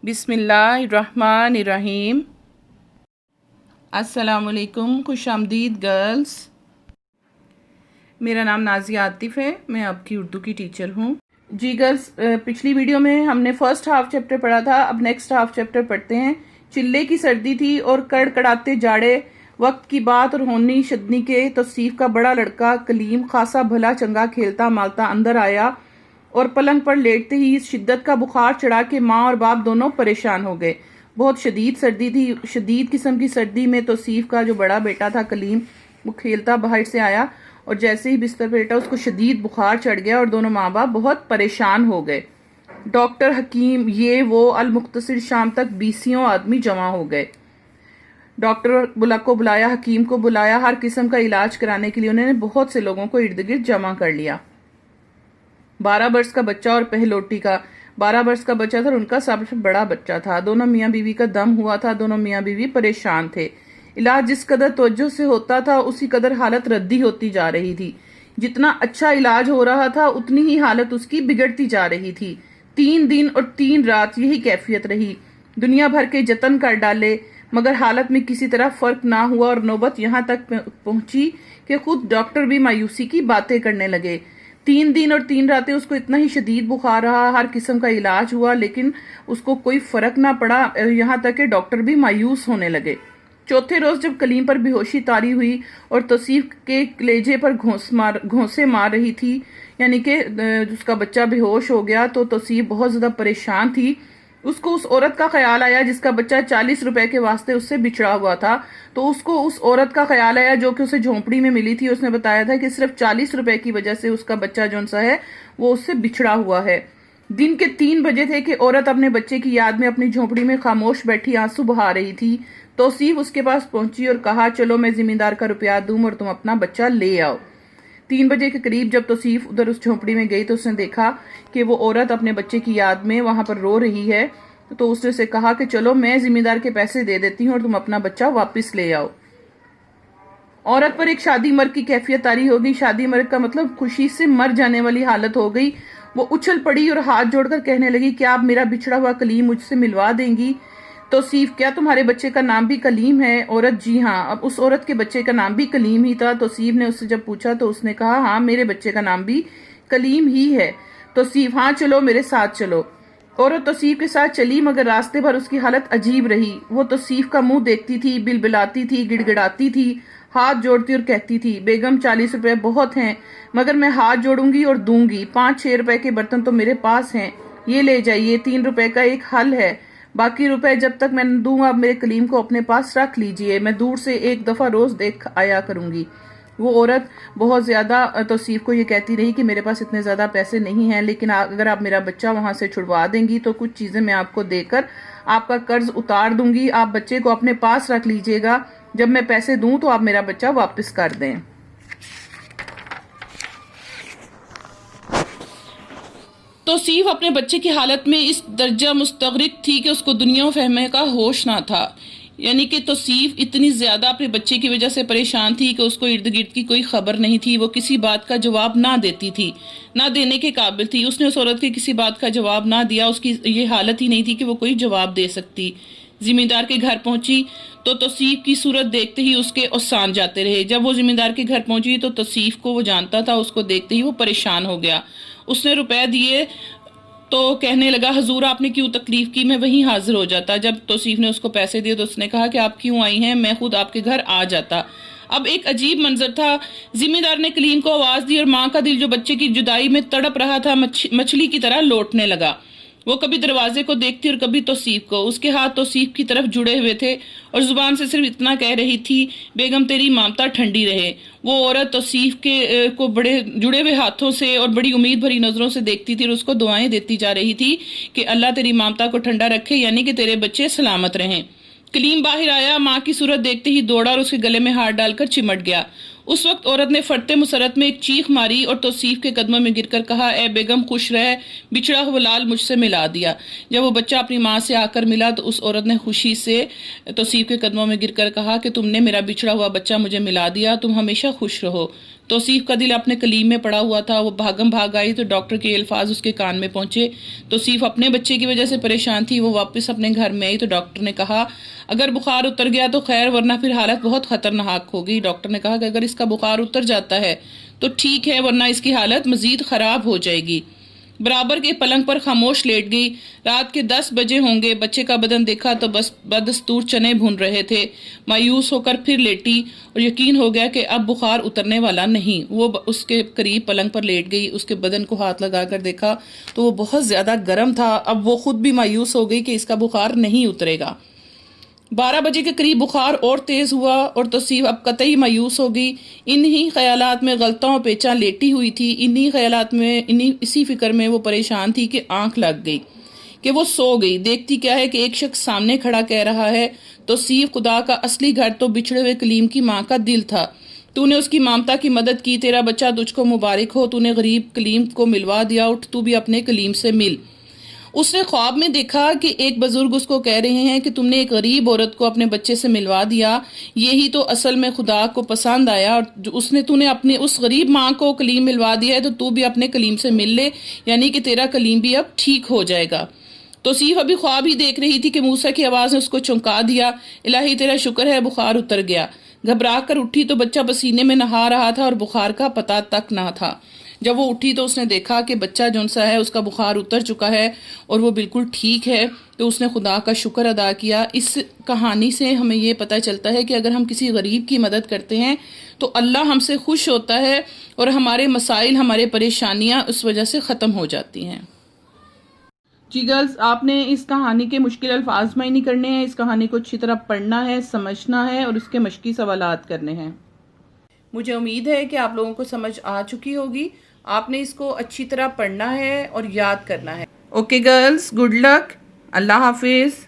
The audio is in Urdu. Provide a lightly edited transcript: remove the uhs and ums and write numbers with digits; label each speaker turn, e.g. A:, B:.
A: بسم اللہ الرحمن الرحیم۔ السلام علیکم، خوش آمدید گرلز۔ میرا نام نازیہ عاطف ہے، میں آپ کی اردو کی ٹیچر ہوں۔ جی گرلز، پچھلی ویڈیو میں ہم نے فرسٹ ہاف چیپٹر پڑھا تھا، اب نیکسٹ ہاف چیپٹر پڑھتے ہیں۔ چلے کی سردی تھی اور کڑکڑاتے جاڑے، وقت کی بات اور ہونی شدنی کے توصیف کا بڑا لڑکا کلیم خاصا بھلا چنگا کھیلتا مالتا اندر آیا اور پلنگ پر لیٹتے ہی اس شدت کا بخار چڑھا کہ ماں اور باپ دونوں پریشان ہو گئے۔ بہت شدید سردی تھی، شدید قسم کی سردی میں توصیف کا جو بڑا بیٹا تھا کلیم، وہ کھیلتا باہر سے آیا اور جیسے ہی بستر پہ لیٹا اس کو شدید بخار چڑھ گیا اور دونوں ماں باپ بہت پریشان ہو گئے۔ ڈاکٹر، حکیم، یہ وہ، المختصر شام تک 20 آدمی جمع ہو گئے۔ ڈاکٹر کو بلایا، حکیم کو بلایا، ہر قسم کا علاج کرانے کے لیے انہوں نے بہت سے لوگوں کو ارد گرد جمع کر لیا۔ 12 برس کا بچہ اور پہلوٹی کا 12 برس کا بچہ تھا اور ان کا سب سے بڑا بچہ تھا۔ دونوں میاں بیوی کا دم ہوا تھا، دونوں میاں بیوی پریشان تھے۔ علاج جس قدر توجہ سے ہوتا تھا اسی قدر حالت ردی ہوتی جا رہی تھی۔ جتنا اچھا علاج ہو رہا تھا اتنی ہی حالت اس کی بگڑتی جا رہی تھی۔ 3 دن اور 3 رات یہی کیفیت رہی۔ دنیا بھر کے جتن کر ڈالے مگر حالت میں کسی طرح فرق نہ ہوا اور نوبت یہاں تک پہنچی کہ خود ڈاکٹر بھی مایوسی کی باتیں کرنے لگے۔ 3 دن اور 3 راتیں اس کو اتنا ہی شدید بخار رہا، ہر قسم کا علاج ہوا لیکن اس کو کوئی فرق نہ پڑا، یہاں تک کہ ڈاکٹر بھی مایوس ہونے لگے۔ چوتھے روز جب کلیم پر بے ہوشی طاری ہوئی اور توصیف کے کلیجے پر گھونسے مار رہی تھی، یعنی کہ اس کا بچہ بے ہوش ہو گیا، تو توصیف بہت زیادہ پریشان تھی۔ اس کو اس عورت کا خیال آیا جس کا بچہ 40 روپے کے واسطے اس سے بچھڑا ہوا تھا، تو اس کو اس عورت کا خیال آیا جو کہ اسے جھونپڑی میں ملی تھی۔ اس نے بتایا تھا کہ صرف 40 روپے کی وجہ سے اس کا بچہ جون سا ہے وہ اس سے بچھڑا ہوا ہے۔ دن کے 3 بجے تھے کہ عورت اپنے بچے کی یاد میں اپنی جھونپڑی میں خاموش بیٹھی آنسو بہا رہی تھی۔ توصیف اس کے پاس پہنچی اور کہا، چلو میں زمیندار کا روپیہ دوں اور تم اپنا بچہ لے آؤ۔ 3 بجے کے قریب جب توصیف ادھر اس جھونپڑی میں گئی تو اس نے دیکھا کہ وہ عورت اپنے بچے کی یاد میں وہاں پر رو رہی ہے، تو اس نے اسے کہا کہ چلو میں زمیندار کے پیسے دے دیتی ہوں اور تم اپنا بچہ واپس لے آؤ۔ عورت پر ایک شادی مرگ کی کیفیت طاری ہو گئی۔ شادی مرگ کا مطلب خوشی سے مر جانے والی حالت ہو گئی۔ وہ اچھل پڑی اور ہاتھ جوڑ کر کہنے لگی، کیا آپ میرا بچھڑا ہوا کلیم مجھ سے ملوا دیں گی؟ توصیف، کیا تمہارے بچے کا نام بھی کلیم ہے؟ عورت، جی ہاں۔ اب اس عورت کے بچے کا نام بھی کلیم ہی تھا۔ توصیف نے اس سے جب پوچھا تو اس نے کہا، ہاں میرے بچے کا نام بھی کلیم ہی ہے۔ توصیف، ہاں چلو میرے ساتھ چلو۔ عورت توصیف کے ساتھ چلی مگر راستے بھر اس کی حالت عجیب رہی۔ وہ توصیف کا منہ دیکھتی تھی، بلبلاتی تھی، گڑ گڑاتی تھی، ہاتھ جوڑتی اور کہتی تھی، بیگم 40 روپے بہت ہیں مگر میں ہاتھ جوڑوں گی اور دوں گی۔ 5-6 روپے کے برتن تو میرے پاس ہیں، یہ لے جائیے، 3 روپے کا ایک حل ہے، باقی روپے جب تک میں دوں گا آپ میرے کلیم کو اپنے پاس رکھ لیجئے، میں دور سے ایک دفعہ روز دیکھ آیا کروں گی۔ وہ عورت بہت زیادہ توصیف کو یہ کہتی رہی کہ میرے پاس اتنے زیادہ پیسے نہیں ہیں، لیکن اگر آپ میرا بچہ وہاں سے چھڑوا دیں گی تو کچھ چیزیں میں آپ کو دے کر آپ کا قرض اتار دوں گی، آپ بچے کو اپنے پاس رکھ لیجئے گا، جب میں پیسے دوں تو آپ میرا بچہ واپس کر دیں۔ توصیف اپنے بچے کی حالت میں اس درجہ مستغرق تھی کہ اس کو دنیا و فہمے کا ہوش نہ تھا، یعنی کہ توصیف اتنی زیادہ اپنے بچے کی وجہ سے پریشان تھی کہ اس کو ارد گرد کی کوئی خبر نہیں تھی، وہ کسی بات کا جواب نہ دیتی تھی، نہ دینے کے قابل تھی۔ اس نے اس عورت کے کسی بات کا جواب نہ دیا، اس کی یہ حالت ہی نہیں تھی کہ وہ کوئی جواب دے سکتی۔ زمیندار کے گھر پہنچی تو توصیف کی صورت دیکھتے ہی اس کے اوسان جاتے رہے۔ جب وہ زمیندار کے گھر پہنچی تو توصیف کو وہ جانتا تھا، اس کو دیکھتے ہی وہ پریشان ہو گیا۔ اس نے روپے دیے تو کہنے لگا، حضور آپ نے کیوں تکلیف کی، میں وہیں حاضر ہو جاتا۔ جب توصیف نے اس کو پیسے دیے تو اس نے کہا کہ آپ کیوں آئی ہیں، میں خود آپ کے گھر آ جاتا۔ اب ایک عجیب منظر تھا۔ زمیندار نے کلیم کو آواز دی اور ماں کا دل جو بچے کی جدائی میں تڑپ رہا تھا مچھلی کی طرح لوٹنے لگا۔ وہ کبھی دروازے کو دیکھتی اور کبھی توصیف کو۔ اس کے ہاتھ توصیف کی طرف جڑے ہوئے تھے اور زبان سے صرف اتنا کہہ رہی تھی، بیگم تیری مامتا ٹھنڈی رہے۔ وہ عورت توصیف کو بڑے جڑے ہوئے ہاتھوں سے اور بڑی امید بھری نظروں سے دیکھتی تھی اور اس کو دعائیں دیتی جا رہی تھی کہ اللہ تیری مامتا کو ٹھنڈا رکھے، یعنی کہ تیرے بچے سلامت رہیں۔ کلیم باہر آیا، ماں کی صورت دیکھتے ہی دوڑا اور اس کے گلے میں ہاتھ ڈال کر چمٹ گیا۔ اس وقت عورت نے فرتے مسرت میں ایک چیخ ماری اور توصیف کے قدموں میں گر کر کہا، اے بیگم خوش رہ، بچھڑا ہوا لال مجھ سے ملا دیا۔ جب وہ بچہ اپنی ماں سے آ کر ملا تو اس عورت نے خوشی سے توصیف کے قدموں میں گر کر کہا کہ تم نے میرا بچھڑا ہوا بچہ مجھے ملا دیا، تم ہمیشہ خوش رہو۔ توصیف کا دل اپنے کلیم میں پڑا ہوا تھا، وہ بھاگم بھاگ آئی تو ڈاکٹر کے الفاظ اس کے کان میں پہنچے۔ توصیف اپنے بچے کی وجہ سے پریشان تھی، وہ واپس اپنے گھر میں آئی تو ڈاکٹر نے کہا اگر بخار اتر گیا تو خیر، ورنہ پھر حالت بہت خطرناک ہوگی۔ ڈاکٹر نے کہا کہ اگر اس کا بخار اتر جاتا ہے تو ٹھیک ہے، ورنہ اس کی حالت مزید خراب ہو جائے گی۔ برابر کے پلنگ پر خاموش لیٹ گئی۔ رات کے 10 بجے ہوں گے، بچے کا بدن دیکھا تو بس بدستور چنے بھون رہے تھے۔ مایوس ہو کر پھر لیٹی اور یقین ہو گیا کہ اب بخار اترنے والا نہیں۔ وہ اس کے قریب پلنگ پر لیٹ گئی، اس کے بدن کو ہاتھ لگا کر دیکھا تو وہ بہت زیادہ گرم تھا۔ اب وہ خود بھی مایوس ہو گئی کہ اس کا بخار نہیں اترے گا۔ 12 بجے کے قریب بخار اور تیز ہوا اور توصیف اب قطعی مایوس ہو گئی۔ انہی خیالات میں غلطاں پیچاں لیٹی ہوئی تھی، انہی خیالات میں اسی فکر میں وہ پریشان تھی کہ آنکھ لگ گئی کہ وہ سو گئی۔ دیکھتی کیا ہے کہ ایک شخص سامنے کھڑا کہہ رہا ہے توصیف خدا کا اصلی گھر تو بچھڑے ہوئے کلیم کی ماں کا دل تھا، تو نے اس کی مامتا کی مدد کی، تیرا بچہ تجھ کو مبارک ہو، تو نے غریب کلیم کو ملوا دیا، اٹھ تو بھی اپنے کلیم سے مل۔ اس نے خواب میں دیکھا کہ ایک بزرگ اس کو کہہ رہے ہیں کہ تم نے ایک غریب عورت کو اپنے بچے سے ملوا دیا، یہی تو اصل میں خدا کو پسند آیا، اور تو نے اپنے اس غریب ماں کو کلیم ملوا دیا ہے تو تو بھی اپنے کلیم سے مل لے، یعنی کہ تیرا کلیم بھی اب ٹھیک ہو جائے گا۔ توصیف ابھی خواب ہی دیکھ رہی تھی کہ موسیٰ کی آواز نے اس کو چونکا دیا۔ الہی تیرا شکر ہے بخار اتر گیا۔ گھبرا کر اٹھی تو بچہ پسینے میں نہا رہا تھا اور بخار کا پتہ تک نہ تھا۔ جب وہ اٹھی تو اس نے دیکھا کہ بچہ جون سا ہے اس کا بخار اتر چکا ہے اور وہ بالکل ٹھیک ہے، تو اس نے خدا کا شکر ادا کیا۔ اس کہانی سے ہمیں یہ پتہ چلتا ہے کہ اگر ہم کسی غریب کی مدد کرتے ہیں تو اللہ ہم سے خوش ہوتا ہے اور ہمارے مسائل، ہمارے پریشانیاں اس وجہ سے ختم ہو جاتی ہیں۔ جی گرلز، آپ نے اس کہانی کے مشکل الفاظ معنی کرنے ہیں، اس کہانی کو اچھی طرح پڑھنا ہے، سمجھنا ہے اور اس کے مشقی سوالات کرنے ہیں۔ مجھے امید ہے کہ آپ لوگوں کو سمجھ آ چکی ہوگی۔ آپ نے اس کو اچھی طرح پڑھنا ہے اور یاد کرنا ہے۔ اوکے گرلز، گڈ لک، اللہ حافظ۔